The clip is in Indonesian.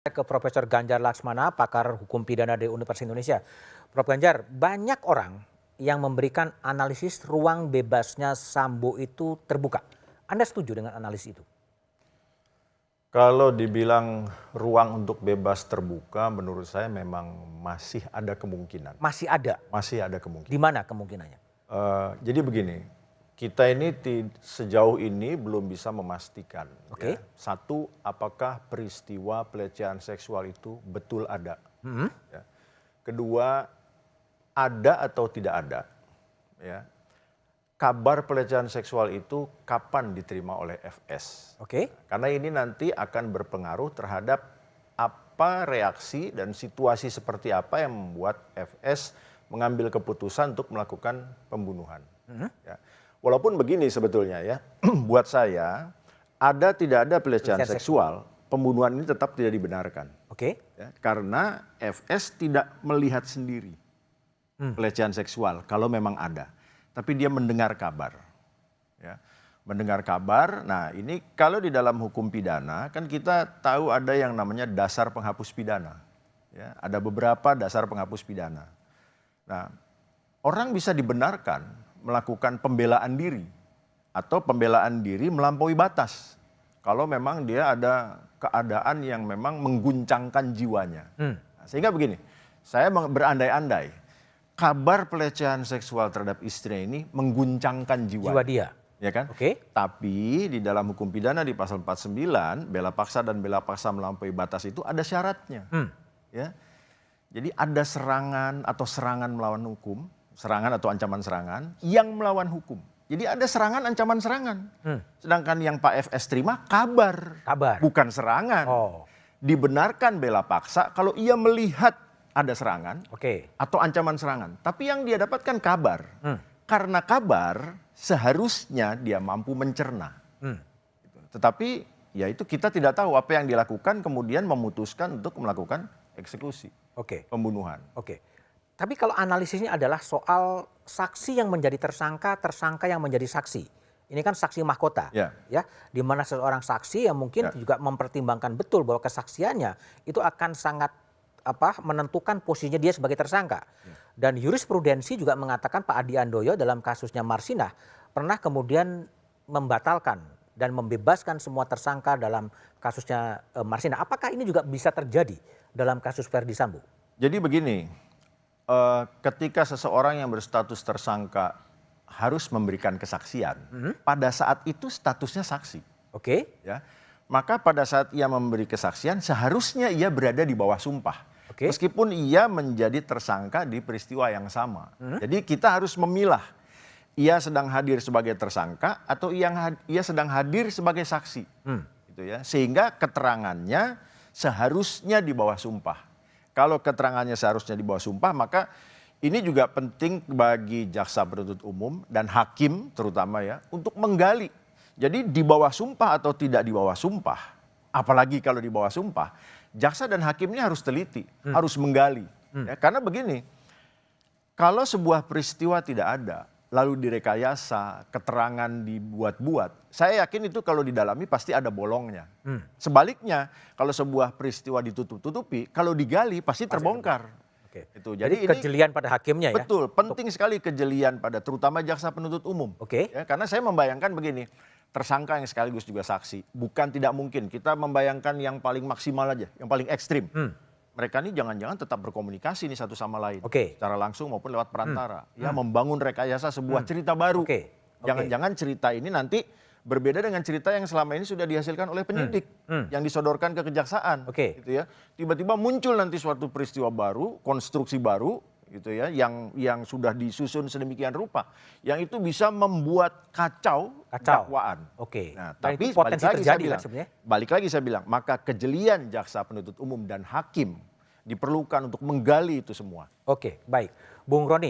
Ke Profesor Ganjar Laksmana, pakar hukum pidana dari Universitas Indonesia. Prof. Ganjar, banyak orang yang memberikan analisis ruang bebasnya Sambo itu terbuka. Anda setuju dengan analisis itu? Kalau dibilang ruang untuk bebas terbuka, menurut saya memang masih ada kemungkinan. Masih ada? Masih ada kemungkinan. Di mana kemungkinannya? Jadi begini, kita ini sejauh ini belum bisa memastikan. Oke. Ya. Satu, apakah peristiwa pelecehan seksual itu betul ada. Ya. Kedua, ada atau tidak ada. Ya. Kabar pelecehan seksual itu kapan diterima oleh FS. Oke. Karena ini nanti akan berpengaruh terhadap apa reaksi dan situasi seperti apa yang membuat FS mengambil keputusan untuk melakukan pembunuhan. Ya. Walaupun begini sebetulnya ya, buat saya ada tidak ada pelecehan seksual, pembunuhan ini tetap tidak dibenarkan. Oke. Ya, karena FS tidak melihat sendiri pelecehan seksual kalau memang ada, tapi dia mendengar kabar. Ya, mendengar kabar. Nah ini kalau di dalam hukum pidana kan kita tahu ada yang namanya dasar penghapus pidana. Ya, ada beberapa dasar penghapus pidana. Nah, orang bisa dibenarkan melakukan pembelaan diri atau pembelaan diri melampaui batas kalau memang dia ada keadaan yang memang mengguncangkan jiwanya. Nah, sehingga begini, saya berandai-andai kabar pelecehan seksual terhadap istri ini mengguncangkan jiwa dia. Ya kan? Oke. Tapi di dalam hukum pidana di pasal 49, bela paksa dan bela paksa melampaui batas itu ada syaratnya. Ya. Jadi ada serangan atau serangan melawan hukum, serangan atau ancaman serangan yang melawan hukum. Jadi ada serangan, ancaman serangan. Sedangkan yang Pak FS terima kabar. Bukan serangan. Dibenarkan bela paksa kalau ia melihat ada serangan atau ancaman serangan. Tapi yang dia dapatkan kabar. Karena kabar seharusnya dia mampu mencerna. Tetapi ya itu kita tidak tahu apa yang dilakukan kemudian memutuskan untuk melakukan eksekusi. Pembunuhan. Tapi kalau analisisnya adalah soal saksi yang menjadi tersangka, tersangka yang menjadi saksi. Ini kan saksi mahkota, ya, di mana seorang saksi yang mungkin juga mempertimbangkan betul bahwa kesaksiannya itu akan sangat menentukan posisinya dia sebagai tersangka. Dan jurisprudensi juga mengatakan Pak Adi Andoyo dalam kasusnya Marsinah pernah kemudian membatalkan dan membebaskan semua tersangka dalam kasusnya Marsinah. Apakah ini juga bisa terjadi dalam kasus Verdi Sambo? Jadi begini, ketika seseorang yang berstatus tersangka harus memberikan kesaksian, pada saat itu statusnya saksi. Ya, maka pada saat ia memberi kesaksian seharusnya ia berada di bawah sumpah. Meskipun ia menjadi tersangka di peristiwa yang sama. Jadi kita harus memilah, ia sedang hadir sebagai tersangka atau ia sedang hadir sebagai saksi. Gitu ya. Sehingga keterangannya seharusnya di bawah sumpah. Kalau keterangannya seharusnya di bawah sumpah, maka ini juga penting bagi jaksa penuntut umum dan hakim terutama ya untuk menggali. Jadi di bawah sumpah atau tidak di bawah sumpah, apalagi kalau di bawah sumpah, jaksa dan hakim ini harus teliti, harus menggali. Ya, karena begini, kalau sebuah peristiwa tidak ada, lalu direkayasa, keterangan dibuat-buat, saya yakin itu kalau didalami pasti ada bolongnya. Sebaliknya, kalau sebuah peristiwa ditutup-tutupi, kalau digali pasti terbongkar. Jadi kejelian pada hakimnya ya? Betul, penting sekali kejelian pada terutama jaksa penuntut umum. Ya, karena saya membayangkan begini, tersangka yang sekaligus juga saksi, bukan tidak mungkin kita membayangkan yang paling maksimal aja, yang paling ekstrim. Mereka ini jangan-jangan tetap berkomunikasi nih satu sama lain, secara langsung maupun lewat perantara, ya membangun rekayasa sebuah cerita baru. Jangan-jangan cerita ini nanti berbeda dengan cerita yang selama ini sudah dihasilkan oleh penyidik, yang disodorkan ke kejaksaan. Gitu ya. Tiba-tiba muncul nanti suatu peristiwa baru, konstruksi baru, gitu ya, yang sudah disusun sedemikian rupa, yang itu bisa membuat kacau dakwaan. Nah, tapi balik lagi saya bilang, maka kejelian jaksa penuntut umum dan hakim diperlukan untuk menggali itu semua. Baik, Bung Roni.